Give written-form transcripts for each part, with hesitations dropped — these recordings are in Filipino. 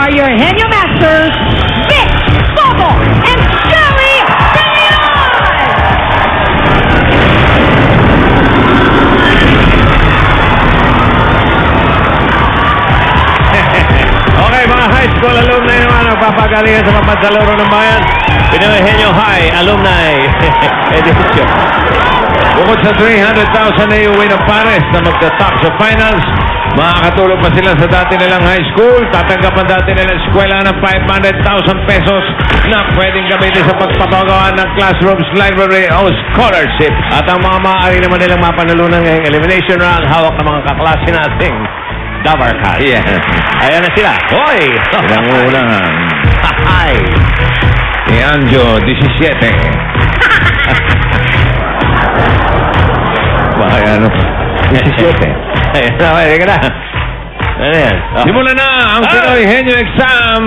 are your Henyo Masters, Vic, Bobo, and Joey Okay, mga high school alumni naman ang papagalingan sa Pambansaluro ng Bayan. Pinoy Henyo High Alumni Edition. Bukod sa 300,000 na iuwi ng pares na magta-top sa finals, makakatulog pa sila sa dati nilang high school. Tatanggap ang dati nilang eskwela ng 500,000 pesos na pwedeng gamitin sa pagpapagawa ng classrooms, library o scholarship. At ang mga maaari naman nilang mapanalunan ngayong elimination round, hawak ng mga kaklase nating Dabarka. Yeah. Ayan na sila. Hoy! Ilang unang Hi! ni Anjo 17. Bakit ano? 17. Ayan na, pwede ka na. Ano yan? Simulan na ang Pinoy Henyo Exam.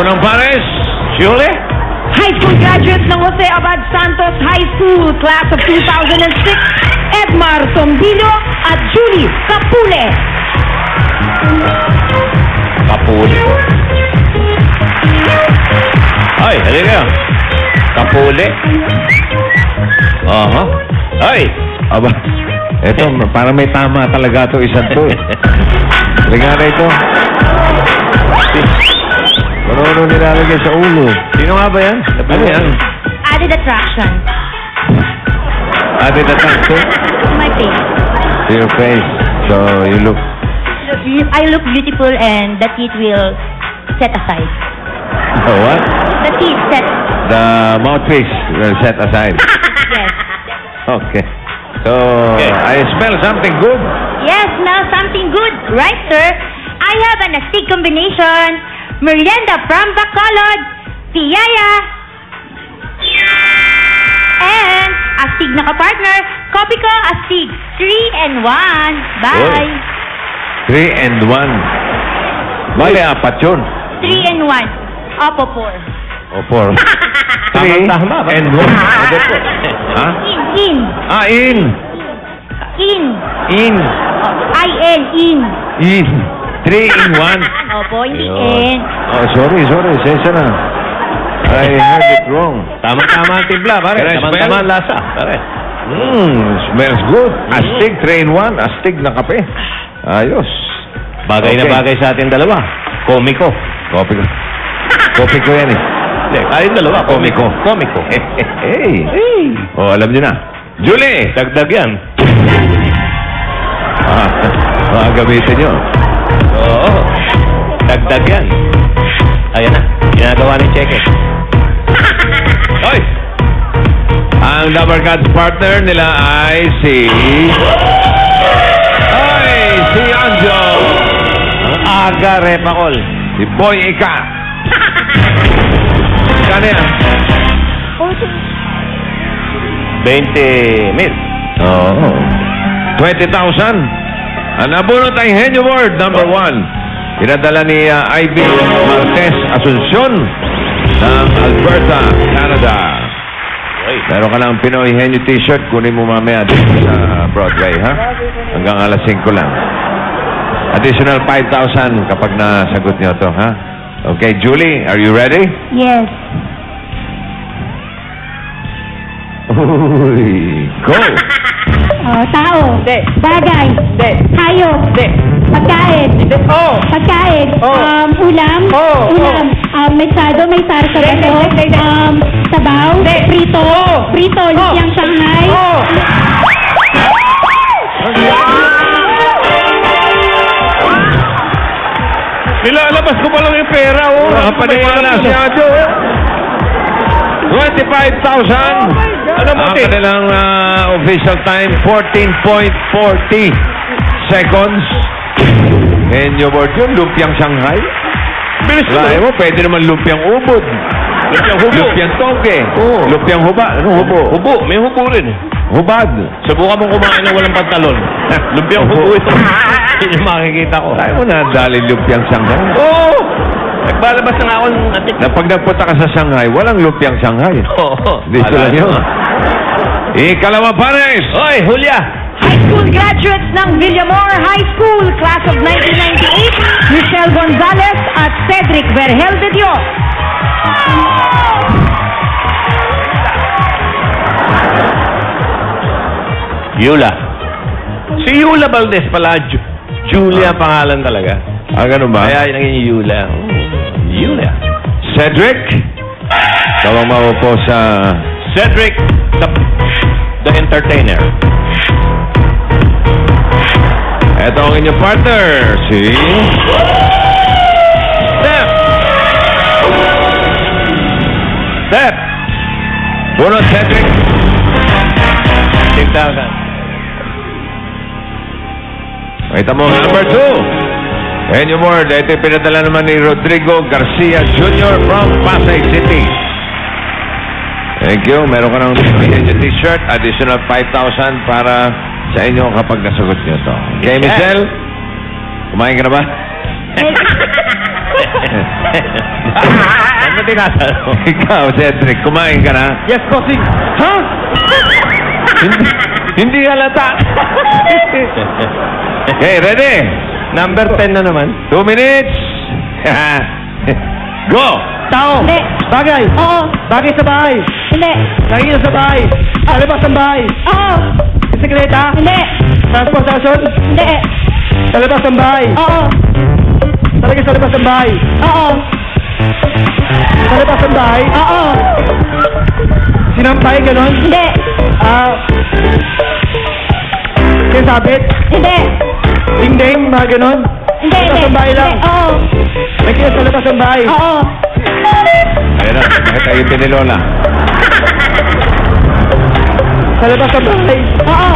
Unang pares, Julie. High school graduates ng Jose Abad Santos High School, class of 2006, Edmar Tombillo at Julie Capule. Kapuli. Ay, halika. Kapuli. Aha. Ay! Aba, eto, parang may tama talaga ito, isang to. Halika na ito. Ano nilalagay sa ulo? Sino nga ba yan? Ano yan? Added attraction. Added attraction? My face. To your face. So, you look... I look beautiful and the teeth will set aside. Oh, what? The teeth set. The mouthpiece will set aside. Yes. Okay. So, Okay. I smell something good. Yes, smell something good, right, sir? I have an astig combination. Merienda from Bacolod, Piyaya, and astig na kapartner, Kopi ko, astig, 3 and 1. Bye. 3 and 1. Bale, apat yun. 3 and 1. Opo, 4. O 4. 3 Tama. and 1. Ha? In. Ah, in. In. In. I-N, in. In. 3 in 1. Opo, hindi Ayun. in. Oh, sorry. Sensya na. I heard it wrong. Tama-tama ang timpla, pare. Can I smell? Tama-tama ang lasa, pare. Smells good. Astig, 3 in 1. Astig na kape. Ayos. Bagay na Okay. bagay sa ating dalawa. Komiko. Kopi ko. Kopi ko yan eh. Hindi, tayong dalawa. Komiko. Komiko. Hey. Oh, alam niyo na. Julie! Dagdag yan. Mga gamitin nyo. Oo. Dagdag yan. Ayan na. Ginagawa ni Cheque. Hoy! Ang Lover Gods partner nila ay si Anjo. Ang aga, Repacol. Si Boy Ika. Kano yan? 20 mil. Oo. 20,000. Ang nabunot ay Henyo Word number 1. Pinadala ni Ivy Marquez Asuncion ng Alberta, Canada. Meron ka lang Pinoy Henyo t-shirt. Kunin mo mamaya dito sa Broadway, ha? Hanggang alas 5 lang. Additional 5,000 kapag nasagot niyo to, ha? Okay, Julie, are you ready? Yes. Uy, go! Tao. Bagay. Hayop. Pagkain. Pagkain. Ulam. Ulam. Mesado, may sarsabato. Sabaw. Prito. Prito. Lumpiang Shanghai. Nilalabas ko pa lang yung pera, oh. Nakapaniwala siya. 25,000. Ano mo, Ang kanilang official time, 14.40 seconds. Henyo Word yun, lumpiang Shanghai. Bilis mo. Lahat mo, pwede naman lumpiang ubod. Lumpiang hubo. Lumpiang toge. Oo. Lumpiang huba. Ano hubo? Hubo. May hubo rin. Hubad. Subukan mong kumain ng walang pantalon. Lumpiang hubo ito. Yun yung makikita ko. Tayo mo na dali lumpiang Shanghai. Oo. Nagbalabas na nga ako ng atik. Na pag nagpunta ka sa Shanghai, walang lumpiang Shanghai. Oo. Dito lang yun. Ikalawang pares. Hoy, Julia. High school graduates ng Villamor High School, class of 1998, Michelle Gonzalez at Cedric Vergel de Dios. Yula. Si Yula Valdez pala. Julia pangalan talaga. Ah, ganun ba? Kaya naging Yula. Yula. Cedric? Tawag maupo sa... Cedric, the entertainer. Ito ang inyong partner, si... Step! Step! Bunot Cedric. 10,000. Kita mo, number 2. Henyo Ward, ito yung pinadala naman ni Rodrigo Garcia Jr. from Pasay City. Thank you. Meron ka ng Henyo t-shirt. Additional 5,000 para sa inyo kapag nasagot nyo ito. Okay, Michelle? Kumain ka na ba? Ano tinatanong? Ikaw, Cedric, kumain ka na? Yes, bossing. Ha? Hindi halata. Okay, ready? Number 10 na naman. 2 minutes. Go! Tao. Hindi. Bagay. Oo. Bagay sa bahay. Hindi. Nakikita sa bahay. Alabas ng bahay. Oo. Bisikleta. Hindi. Transportasyon. Hindi. Sa labas ng bahay. Oo. Talaga sa labas ng bahay. Oo. Sa labas ng bahay. Oo. Sinampay, ganon. Hindi. Sinasabit. Hindi. Ding-ding, mga ganon. Hindi. Sa labas ng bahay lang. Oo. Nakikita sa labas ng bahay. Oo. Ayun na, nakita yung pinilola. Sa labas ng bahay. Oo.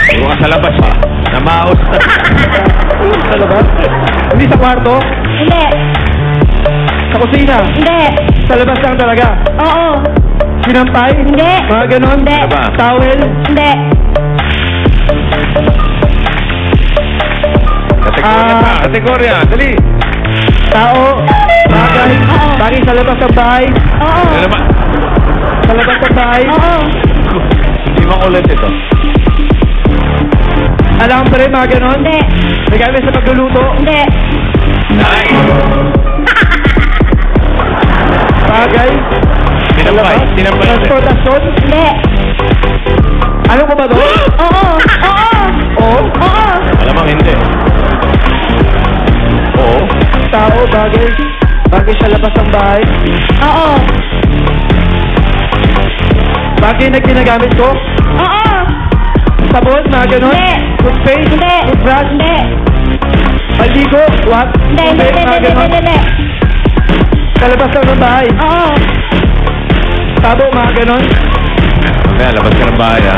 Puro ka sa labas ha. Namaos na. Sa labas. Hindi sa kwarto. Hindi. Sa kusina. Hindi. Sa labas lang talaga. Oo. Sinampay. Hindi. Mga ganon. Hindi. Ano ba? Towel. Hindi. Kategorya pa. Kategorya. Dali. Tao. Bagay. Oo. Bagay sa labas ng bahay. Oo. Ano naman? Sa labas ng bahay. Oo. Hindi makulit ito. Alambre, mga ganon. Hindi. Nagamit sa pagluluto. Hindi. Nice. Bagay. Sinampay. Sinampay. Transportasyon. Hindi. Ano ko ba to? Oo. Oo. Oo. Oo. Malamang hindi. Oo. Tao, bagay. Bagay sa labas ng bahay. Oo. Bagay na ginagamit ko. Oo. Sabon, mga ganon. Hindi. Toothpaste. Hindi. Toothbrush. Hindi. Maldigo. What? Hindi. Hindi. Toothpaste, mga Hindi. ganon. Hindi. Sa labas lang ng bahay. Oo. Tabo, mga ganon. Kaya, labas ka ng bahay ha.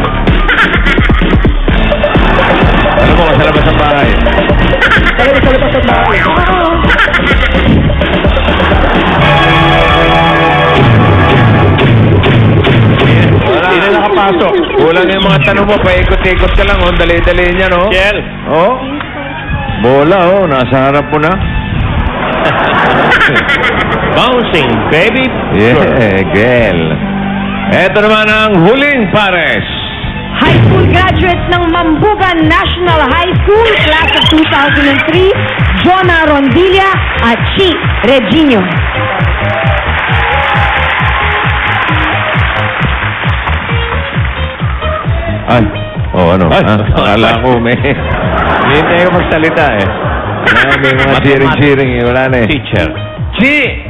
Alam mo, sa labas ng bahay. Talaga sa labas ng bahay. Oo. Wala. Hindi na nakapasok. Kulang yung mga tanong mo. Paikot-ikot ka lang. Oh. Dali-dali niya, no? Kiel. Oh. Bola, oh. Nasa harap mo na. Bouncing, baby. Yeah, girl. Ito naman ang huling pares. High school graduates ng Mambugan National High School, class of 2003, Jonah Rondilla at Chi Regino. Ay. Oh, ano? Ay. Akala ko may... Hindi tayo magsalita eh. Wala, may mga cheering-cheering eh. Wala na eh. Teacher. Chi!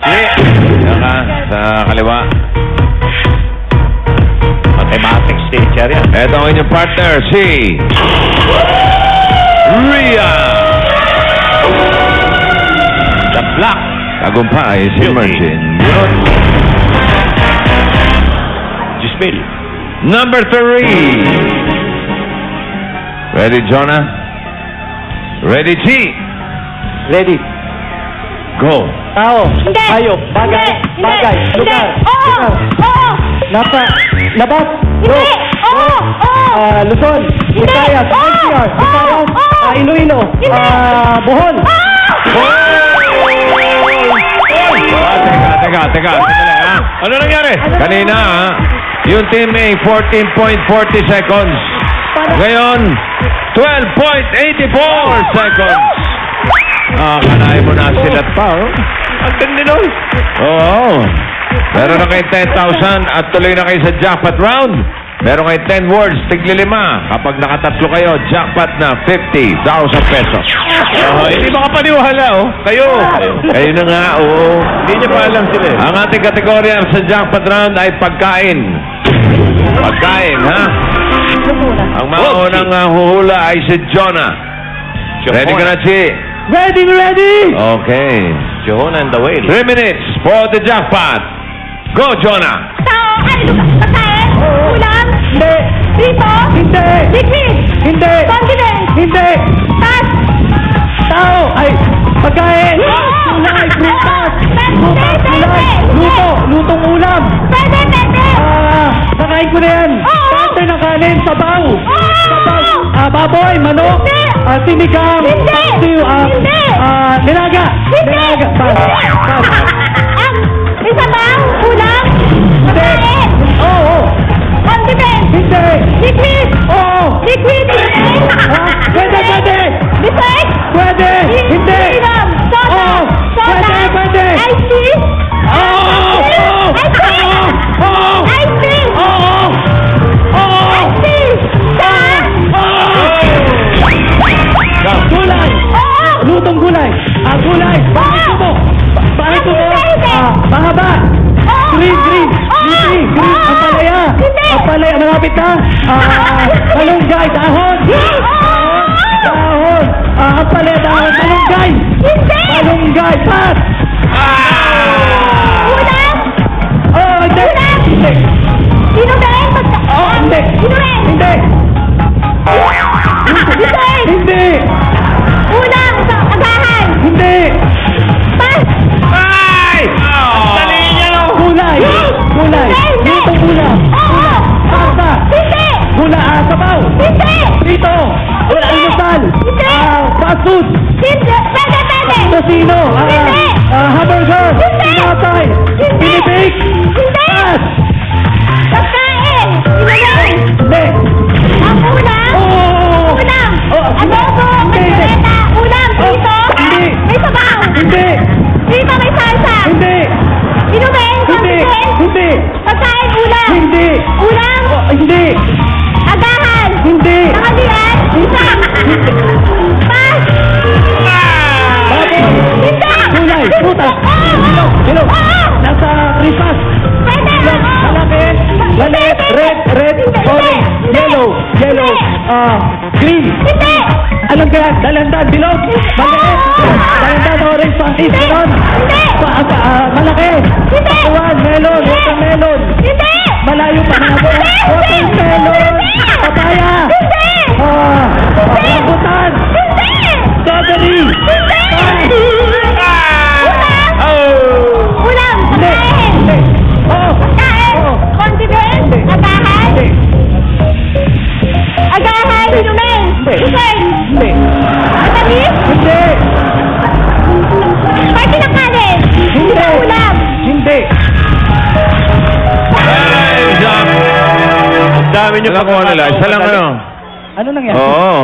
Chi! Saka sa kaliwa. Mathematics teacher yan. Ito ang inyong partner, si... Rhea! The Black. Tagumpay, si Guilty. Martin. Bunot. Gismil. Number 3. Ready, Jonah? Ready, G? Ready. Go. Tao. Hindi. Hayop. Bagay. Hindi. Bagay. Hindi. Lugar. Oo. Lugar. Oo. Nasa. Labas. Hindi. Oo. Oo. Luzon. Hindi. Visayas. Oo. NCR. Oo. Visayas. Oo. Iloilo. Hindi. Bohol. Teka. Sandali, ha? Ano nangyari? Kanina, ha? Yung team A, 14.40 seconds. Ngayon, 12.84 seconds. Kanahin mo na silat pa, oh. Ang tindi nun. Oo. Meron na kayo 10,000 at tuloy na kayo sa jackpot round. Meron kayo 10 words, tigli 5. Kapag nakatatlo kayo, jackpot na 50,000 pesos. Hindi makapaniwala, oh. Kayo. Kayo na nga, oo. Hindi niya pa alam sila. Ang ating kategorya sa jackpot round ay pagkain. Pagkain, ha? Ang maunang huhula ay si Jonah. Ready ka na, Chi? Ready! Okay. Jonah and the whale. 3 minutes for the jackpot. Go, Jonah! Tao, ay, pagkain, ulam, Hindi! prito, Hindi! liquid, Hindi! condiments, Hindi! pass, Tao! Ay! Pagkain! Kulay! Prutas! Luto! Lutong ulam! Pwede! Nakain ko na yan! Oo. Parte ng kanin! Sabaw! Oo. Baboy! Manok! Hindi. Sinigang! Hindi. Paksiw! Hindi. Nilaga! Hindi! Nilaga! May sabaw, ulam, pagkain, Oo! condiments, Hindi! liquid, Oo! liquid, Pwede! dessert, Pwede! Hindi! ulam, soda, Oo. soda, Pwede. ice tea, Oo! ice tea, Oo! ice tea, Oo! Oo! ice tea, Gulay! oo, Lutong gulay! Gulay! Bakit mo? Bakit mo? Hindi. Mahaba! Oo. Green! Oo. Green! Oo. Ang palaya! Hindi. Ang palaya! Malapit na! Malunggay! Dahon! Dahon! Ang palaya! Dahon! Malunggay! hindi, Malunggay! Pat! ulam, Hindi! Hindi! inumin, Hindi! inumin, Hindi! dessert, Hindi! ulam, agahan, Hindi! pass, Ay! Dali niya, no? Gulay! Gulay! Hindi. Lutong ulam! oo, Pasta! hindi, Gula! Sabaw! hindi, Prito! Almusal! Hindi. Fast food! hindi, pwede, Tosino! Hindi. Hamburger! Hindi. Tinapay! Hindi. Pinibake! Hindi. Pass! pagkain, inumin, Hindi! ang ulam, Oo! ulam, Oh, adobo, hindi. kaldereta, ulam, prito, Hindi. may sabaw, Hindi! prito, may salsa, Hindi! inumin, Hindi! condiments, Hindi! pagkain, ulam, Hindi! ulam, Hindi! agahan, Hindi! nakalian, isa, pass, Baboy! hindi, Gulay! Prutas! Bilog! Bilog! Nasa tripas! pwede, Bilog! Malaki! Maliit! Red! Orange! Yellow! Green! hindi, Alam ka yan? Dalandan! Bilog! Maliit! Dalandan! Orange! Pangis! Ganon! Hindi. Malaki! Hindi. Pakuan! Melon! Watermelon! hindi, Malayo pa na po! Watermelon! Papaya! hindi, Rambutan! hindi, Strawberry! ulam, Hindi! pagkain, Hindi! Oo! pagkain, Oo! condiments, Hindi. agahan, Hindi! agahan, inumin, Hindi. dessert, Hindi! matamis, Hindi! parte ng kanin, Hindi! ulam, Hindi! Ang dami niyo Nakuha nila. Isa lang ano? Ano nangyari? Oo.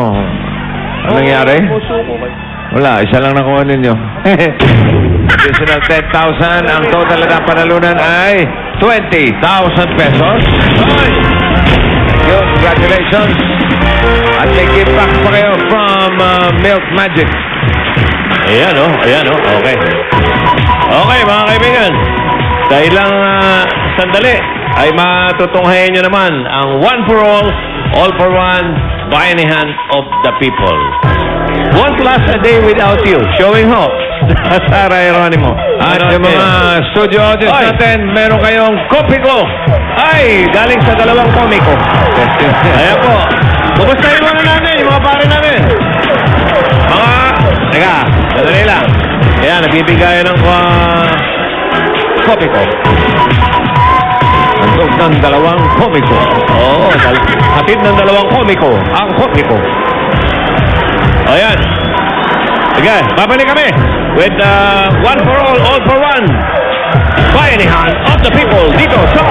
Ano nangyari? Puso ko kayo. Wala, isa lang nakuha ninyo. Additional 10,000. Ang total na panalunan ay 20,000 pesos. Thank you. Congratulations. At may gift box pa kayo from Milk Magic. Ayan, oh. Ayan, oh. Okay. Okay, mga kaibigan. Dahil lang sandali, ay matutunghayan nyo naman ang one for all for one, bayanihan of the people. Won't last a day without you. Showing hope. Sara Geronimo. At Ano, yung mga studio audience Oy. natin, meron kayong kopiko. Ay, galing sa dalawang komiko. Ayan po. Kumustahin muna namin, yung mga pare namin. Teka, sandali lang. Ayan, nabibigay ng kopiko. Handog ng dalawang komiko. Oo, hatid ng dalawang komiko. Ang komiko. Ayan. Sige, babalik kami with one for all for one. Bayanihan of the people dito sa